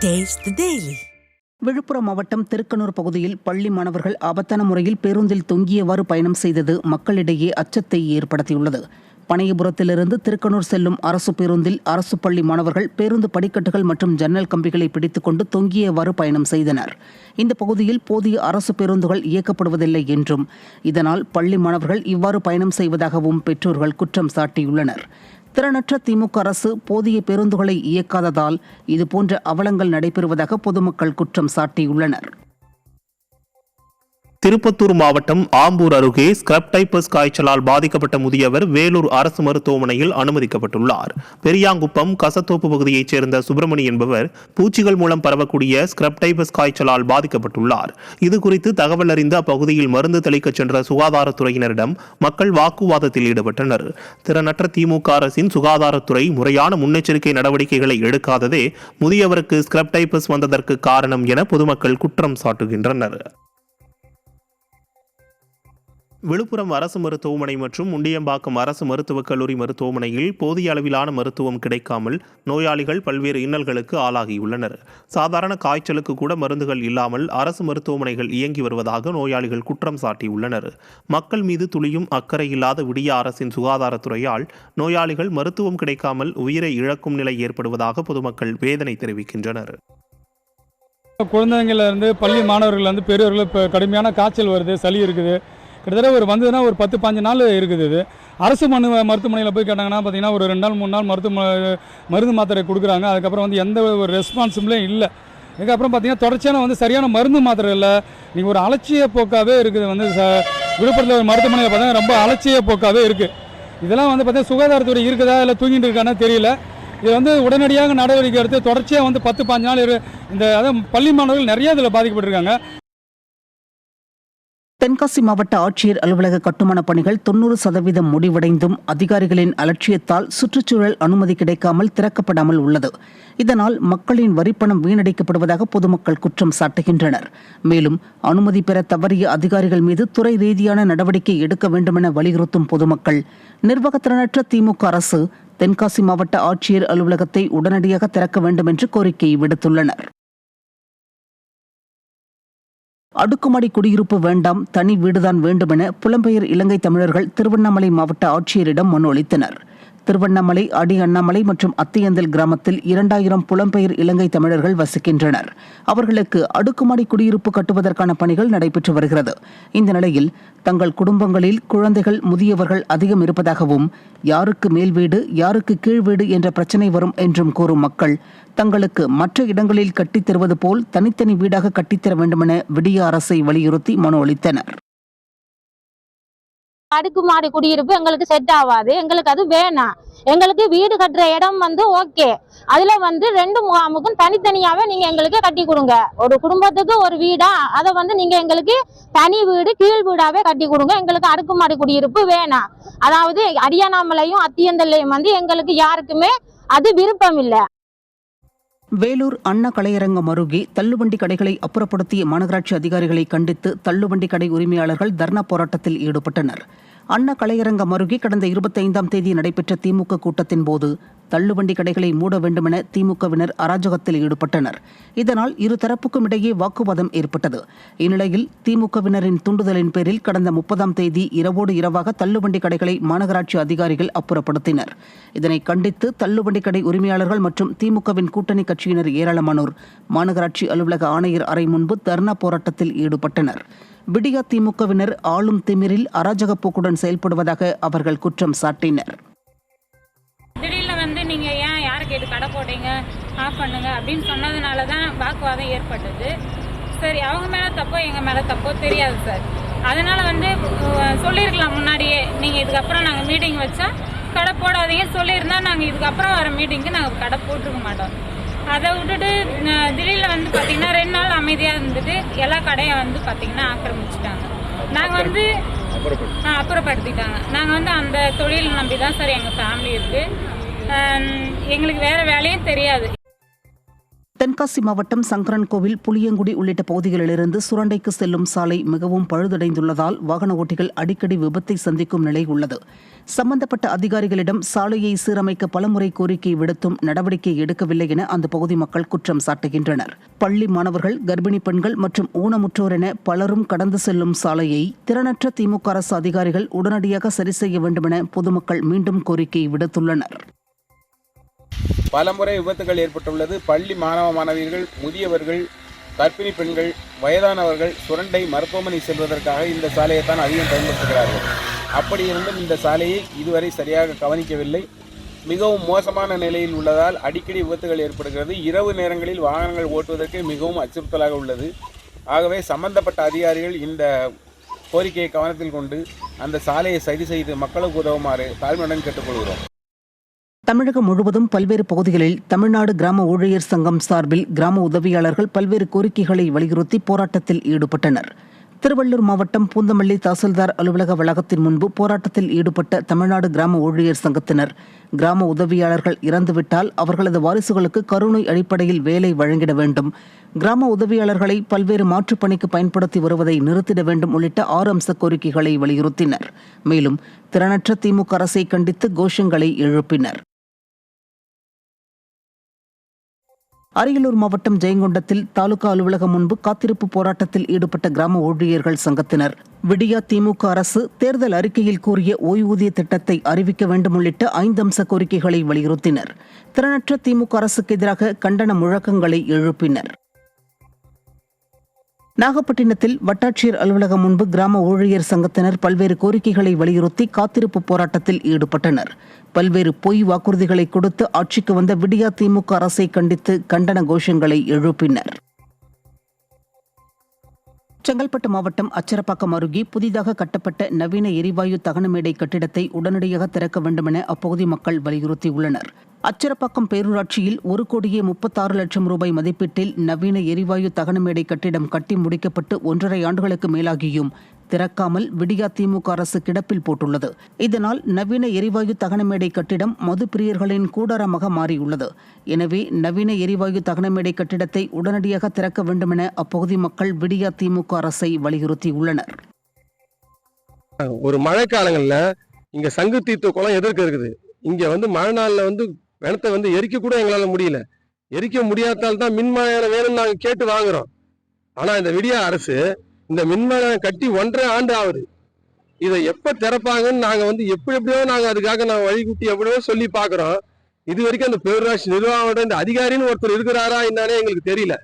Taste the Daily. Villupuram மாவட்டம் திருக்கனூர் பகுதியில் பள்ளி மாணவர்கள் ஆபத்தான முறையில் பேருந்தில் தொங்கியவாறு பயணம் செய்தது மக்களிடையே அச்சத்தை ஏற்படுத்தியுள்ளது. பனையபுரத்திலிருந்து திருக்கனூர் செல்லும் அரசு பேருந்தில் அரசு பள்ளி மாணவர்கள் பேருந்து படிக்கட்டுகள் மற்றும் ஜன்னல் கம்பிகளை பிடித்துக்கொண்டு தொங்கியவாறு பயணம் செய்தனர். இந்த பகுதியில் போதிய அரசு பேருந்துகள் இயக்கப்படுவதில்லை என்றும் இதனால் பள்ளி மாணவர்கள் இவ்வாறு பயணம் செய்வதாகவும் பெற்றோர்கள் குற்றம் சாட்டியுள்ளனர். திறனற்ற திமுக அரசு போதிய பேருந்துகளை இயக்காததால் இதுபோன்ற அவலங்கள் நடைபெறுவதாக பொதுமக்கள் குற்றம் சாட்டியுள்ளனர். திருப்பத்தூர் மாவட்டம் ஆம்பூர் அருகே ஸ்கிரப் டைபஸ் காய்ச்சலால் பாதிக்கப்பட்ட முதியவர் வேலூர் அரசு மருத்துவமனையில் அனுமதிக்கப்பட்டுள்ளார். பெரியாங்குப்பம் கசத்தோப்பு பகுதியைச் சேர்ந்த சுப்பிரமணி என்பவர் பூச்சிகள் மூலம் பரவக்கூடிய ஸ்கிரப் டைபஸ் காய்ச்சலால் பாதிக்கப்பட்டுள்ளார். இதுகுறித்து தகவல் அறிந்து அப்பகுதியில் மருந்து தெளிக்கச் சென்ற சுகாதாரத்துறையினரிடம் மக்கள் வாக்குவாதத்தில் ஈடுபட்டனர். திறனற்ற திமுக அரசின் சுகாதாரத்துறை முறையான முன்னெச்சரிக்கை நடவடிக்கைகளை எடுக்காததே முதியவருக்கு ஸ்கிரப் டைபஸ் வந்ததற்கு காரணம் என பொதுமக்கள் குற்றம் சாட்டுகின்றனர். விழுப்புரம் அரசு மருத்துவமனை மற்றும் முண்டியம்பாக்கம் அரசு மருத்துவக் கல்லூரி மருத்துவமனையில் போதிய அளவிலான மருத்துவம் கிடைக்காமல் நோயாளிகள் பல்வேறு இன்னல்களுக்கு ஆளாகியுள்ளனர். சாதாரண காய்ச்சலுக்கு கூட மருந்துகள் இல்லாமல் அரசு மருத்துவமனைகள் இயங்கி வருவதாக நோயாளிகள் குற்றம் சாட்டியுள்ளனர். மக்கள் மீது துளியும் அக்கறை இல்லாத விடிய அரசின் சுகாதாரத்துறையால் நோயாளிகள் மருத்துவம் கிடைக்காமல் உயிரை இழக்கும் நிலை ஏற்படுவதாக பொதுமக்கள் வேதனை தெரிவிக்கின்றனர். குழந்தைங்கள்லேருந்து பள்ளி மாணவர்கள் பெரியவர்கள் இப்போ கடுமையான காய்ச்சல் வருது, சளி இருக்குது. கிட்டத்தட்ட ஒரு வந்ததுன்னா ஒரு 10-15 நாள் இருக்குது. இது அரசு மருத்துவமனையில் போய் கேட்டாங்கன்னா பார்த்தீங்கன்னா ஒரு 2 நாள் 3 நாள் மருந்து மாத்திரை கொடுக்குறாங்க. அதுக்கப்புறம் எந்த ஒரு ரெஸ்பான்சிபிளும் இல்லை. இதுக்கப்புறம் பார்த்தீங்கன்னா தொடர்ச்சியான சரியான மருந்து மாத்திரை இல்லை. நீங்கள் ஒரு அலட்சிய போக்காகவே இருக்குது. விழுப்புரத்தில் ஒரு மருத்துவமனையில் பார்த்தீங்கன்னா ரொம்ப அலட்சிய போக்காகவே இருக்குது. இதெல்லாம் பார்த்தீங்கன்னா சுகாதாரத்துறை இருக்குதா இல்லை தூங்கிட்டு இருக்கானே தெரியல. இது உடனடியாக நடவடிக்கை எடுத்து தொடர்ச்சியாக 10-15 நாள் அதாவது பள்ளி மாணவர்கள் நிறைய இதில் பாதிக்கப்பட்டிருக்காங்க. தென்காசி மாவட்ட ஆட்சியர் அலுவலக கட்டுமான பணிகள் 90% முடிவடைந்தும் அதிகாரிகளின் அலட்சியத்தால் சுற்றுச்சூழல் அனுமதி கிடைக்காமல் திறக்கப்படாமல் உள்ளது. இதனால் மக்களின் வரிப்பணம் வீணடிக்கப்படுவதாக பொதுமக்கள் குற்றம் சாட்டுகின்றனர். மேலும் அனுமதி பெற தவறிய அதிகாரிகள் மீது துறை ரீதியான நடவடிக்கை எடுக்க வேண்டுமென வலியுறுத்தும் பொதுமக்கள் நிர்வாகத்திறனற்ற திமுக அரசு தென்காசி மாவட்ட ஆட்சியர் அலுவலகத்தை உடனடியாக திறக்க வேண்டும் என்று கோரிக்கை விடுத்துள்ளனர். அடுக்குமாடி குடியிருப்பு வேண்டாம், தனி வீடுதான் வேண்டுமென புலம்பெயர் இலங்கை தமிழர்கள் திருவண்ணாமலை மாவட்ட ஆட்சியரிடம் மனு அளித்தனர். திருவண்ணாமலை, அடி அண்ணாமலை மற்றும் அத்தியந்தல் கிராமத்தில் 2000 புலம்பெயர் இலங்கை தமிழர்கள் வசிக்கின்றனர். அவர்களுக்கு அடுக்குமாடி குடியிருப்பு கட்டுவதற்கான பணிகள் நடைபெற்று வருகிறது. இந்த நிலையில் தங்கள் குடும்பங்களில் குழந்தைகள், முதியவர்கள் அதிகம் இருப்பதாகவும் யாருக்கு மேல் வீடு யாருக்கு கீழ் வீடு என்ற பிரச்சனை வரும் என்றும் கூறும் மக்கள் தங்களுக்கு மற்ற இடங்களில் கட்டித் தருவது போல் தனித்தனி வீடாக கட்டித்தர வேண்டுமென விடிய அரசை வலியுறுத்தி மனு அளித்தனர். அடுக்குமாடி குடியிருப்பு எங்களுக்கு செட் ஆகாது, எங்களுக்கு அது வேணாம். எங்களுக்கு வீடு கட்டுற இடம் ஓகே, அதுல 2 முகாமுக்கும் தனித்தனியாவே நீங்க எங்களுக்கு கட்டி கொடுங்க. ஒரு குடும்பத்துக்கு ஒரு வீடா அதை நீங்க எங்களுக்கு தனி வீடு கீழ் வீடாவே கட்டி கொடுங்க. எங்களுக்கு அடுக்குமாடி குடியிருப்பு வேணாம். அதாவது அடியானாமலையும் அத்தியந்தல்லையும் எங்களுக்கு யாருக்குமே அது விருப்பம் இல்லை. வேலூர் அண்ணா கலையரங்கம் அருகே தள்ளுவண்டி கடைகளை அப்புறப்படுத்திய மாநகராட்சி அதிகாரிகளை கண்டித்து தள்ளுவண்டி கடை உரிமையாளர்கள் தர்ணா போராட்டத்தில் ஈடுபட்டனர். அண்ணா கலையரங்கம் அருகே கடந்த 25ஆம் தேதி நடைபெற்ற திமுக கூட்டத்தின் போது தள்ளுவண்டி கடைகளை மூட வேண்டுமென திமுகவினர் அராஜகத்தில் ஈடுபட்டனர். இதனால் இருதரப்புக்கும் இடையே வாக்குவாதம் ஏற்பட்டது. இந்நிலையில் திமுகவினரின் தூண்டுதலின் பேரில் கடந்த 30ஆம் தேதி இரவோடு இரவாக தள்ளுவண்டி கடைகளை மாநகராட்சி அதிகாரிகள் அப்புறப்படுத்தினர். இதனை கண்டித்து தள்ளுவண்டி கடை உரிமையாளர்கள் மற்றும் திமுகவின் கூட்டணி கட்சியினர் ஏராளமானோர் மாநகராட்சி அலுவலக ஆணையர் அறை முன்பு தர்ணா போராட்டத்தில் ஈடுபட்டனர். விடியா திமுகவினர் ஆளும் திமிரில் அராஜக போக்குடன் செயல்படுவதாக அவர்கள் குற்றம் சாட்டினர். திடீர்னு நீங்க ஏன் யாரை கேட்டு கடை போட்டீங்க, ஆஃப் பண்ணுங்க அப்படின்னு சொன்னதுனால தான் வாக்குவாதம் ஏற்பட்டது. சரி, அவங்க மேல தப்போ எங்க மேல தப்போ தெரியாது சார். அதனால சொல்லியிருக்கலாம் முன்னாடியே, நீங்க இதுக்கப்புறம் நாங்கள் மீட்டிங் வச்சா கடை போடாதீங்க சொல்லியிருந்தா நாங்கள் இதுக்கப்புறம் வர மீட்டிங்க்கு நாங்கள் கடை போட்டிருக்க மாட்டோம். அதை விட்டுட்டு திடீர்னு பார்த்தீங்கன்னா 2 நாள் அமைதியாக இருந்துட்டு எல்லா கடையை பார்த்தீங்கன்னா ஆக்கிரமிச்சுட்டாங்க. நாங்கள் அப்புறப்படுத்திட்டாங்க. நாங்கள் அந்த தொழில் நம்பி தான் சார் எங்கள் ஃபேமிலி இருக்குது. எங்களுக்கு வேறு வேலையும் தெரியாது. தென்காசி மாவட்டம் சங்கரன்கோவில், புளியங்குடி உள்ளிட்ட பகுதிகளிலிருந்து சுரண்டைக்கு செல்லும் சாலை மிகவும் பழுதடைந்துள்ளதால் வாகன ஓட்டிகள் அடிக்கடி விபத்தை சந்திக்கும் நிலை உள்ளது. சம்பந்தப்பட்ட அதிகாரிகளிடம் சாலையை சீரமைக்க பலமுறை கோரிக்கை விடுத்தும் நடவடிக்கை எடுக்கவில்லை என அந்த பகுதி மக்கள் குற்றம் சாட்டுகின்றனர். பள்ளி மாணவர்கள், கர்ப்பிணி பெண்கள் மற்றும் ஊனமுற்றோர் என பலரும் கடந்து செல்லும் சாலையை திறனற்ற திமுக அரசு அதிகாரிகள் உடனடியாக சரி செய்ய வேண்டுமென பொதுமக்கள் மீண்டும் கோரிக்கை விடுத்துள்ளனர். பலமுறை விபத்துகள் ஏற்பட்டுள்ளது. பள்ளி மாணவ மாணவியர்கள், முதியவர்கள், கர்ப்பிணி பெண்கள், வயதானவர்கள் சுரண்டை மருத்துவமனை செல்வதற்காக இந்த சாலையை தான் அதிகம் பயன்படுத்துகிறார்கள். அப்படி இருந்தும் இந்த சாலையை இதுவரை சரியாக கவனிக்கவில்லை. மிகவும் மோசமான நிலையில் உள்ளதால் அடிக்கடி விபத்துகள் ஏற்படுகிறது. இரவு நேரங்களில் வாகனங்கள் ஓட்டுவதற்கு மிகவும் அச்சுறுத்தலாக உள்ளது. ஆகவே சம்பந்தப்பட்ட அதிகாரிகள் இந்த கோரிக்கையை கவனத்தில் கொண்டு அந்த சாலையை சரி செய்து மக்களுக்கு உதவுமாறு தாழ்மையுடன் கேட்டுக்கொள்கிறோம். தமிழகம் முழுவதும் பல்வேறு பகுதிகளில் தமிழ்நாடு கிராம ஊழியர் சங்கம் சார்பில் கிராம உதவியாளர்கள் பல்வேறு கோரிக்கைகளை வலியுறுத்தி போராட்டத்தில் ஈடுபட்டனர். திருவள்ளூர் மாவட்டம் பூந்தமல்லி தாசில்தார் அலுவலக வளாகத்தின் முன்பு போராட்டத்தில் ஈடுபட்ட தமிழ்நாடு கிராம ஊழியர் சங்கத்தினர், கிராம உதவியாளர்கள் இறந்துவிட்டால் அவர்களது வாரிசுகளுக்கு கருணை அடிப்படையில் வேலை வழங்கிட வேண்டும், கிராம உதவியாளர்களை பல்வேறு மாற்றுப் பணிக்கு பயன்படுத்தி வருவதை நிறுத்திட வேண்டும் உள்ளிட்ட 6 அம்ச கோரிக்கைகளை வலியுறுத்தினர். மேலும் திறனற்ற திமுக அரசை கண்டித்து கோஷங்களை எழுப்பினர். அரியலூர் மாவட்டம் ஜெயங்கொண்டத்தில் தாலுகா அலுவலகம் முன்பு காத்திருப்பு போராட்டத்தில் ஈடுபட்ட கிராம ஊழியர்கள் சங்கத்தினர், விடியா திமுக அரசு தேர்தல் அறிக்கையில் கூறிய ஓய்வூதிய திட்டத்தை அறிவிக்க வேண்டும் உள்ளிட்ட 5 அம்ச கோரிக்கைகளை வலியுறுத்தினர். திறனற்ற திமுக அரசுக்கு எதிராக கண்டன முழக்கங்களை எழுப்பினர். நாகப்பட்டினத்தில் வட்டாட்சியர் அலுவலகம் முன்பு கிராம ஊழியர் சங்கத்தினர் பல்வேறு கோரிக்கைகளை வலியுறுத்தி காத்திருப்பு போராட்டத்தில் ஈடுபட்டனர். பல்வேறு பொய் வாக்குறுதிகளை கொடுத்து ஆட்சிக்கு வந்த விடியா திமுக அரசை கண்டித்து கண்டன கோஷங்களை எழுப்பினர். செங்கல்பட்டு மாவட்டம் அச்சரப்பாக்கம் அருகே புதிதாக கட்டப்பட்ட நவீன எரிவாயு தகனமேடை கட்டிடத்தை உடனடியாக திறக்க வேண்டுமென அப்பகுதி மக்கள் வலியுறுத்தியுள்ளனர். அச்சரப்பாக்கம் பேரூராட்சியில் 1,36,00,000 ரூபாய் மதிப்பீட்டில் நவீன எரிவாயு தகனமேடை கட்டிடம் கட்டி முடிக்கப்பட்டு 1.5 ஆண்டுகளுக்கு மேலாகியும் திறக்காமல் விடியா திமுக அரசு கிடப்பில் போட்டுள்ளது. இதனால் நவீன எரிவாயு தகனமேடை கட்டிடம் மது பிரியர்களின் கூடாரமாக மாறியுள்ளது. எனவே நவீன எரிவாயு தகனமேடை கட்டிடத்தை உடனடியாக திறக்க வேண்டுமென அப்பகுதி மக்கள் விடியா திமுக அரசை வலியுறுத்தியுள்ளனர். ஒரு மழை காலங்கள்ல இங்க சங்கு தீர்த்த குளம் எதிர்க்க இருக்குது. இங்க மழை நாள்ல வெனத்தை எரிக்க கூட எங்களால முடியல. எரிக்க முடியாதால் தான் மின்மாயம் வேணும்னு நாங்க கேட்டு வாங்குறோம். ஆனா இந்த விடியா அரசு இந்த மின்மாயம் கட்டி 1.5 ஆண்டு ஆகுது. இதை எப்ப திறப்பாங்கன்னு நாங்க எப்படியோ நாங்க அதுக்காக வழிகுட்டி எப்படியோ சொல்லி பாக்குறோம். இது வரைக்கும் அந்த பேரூராட்சி நிர்வாகம் இந்த அதிகாரின்னு ஒருத்தர் இருக்கிறாரா என்னன்னே எங்களுக்கு தெரியல.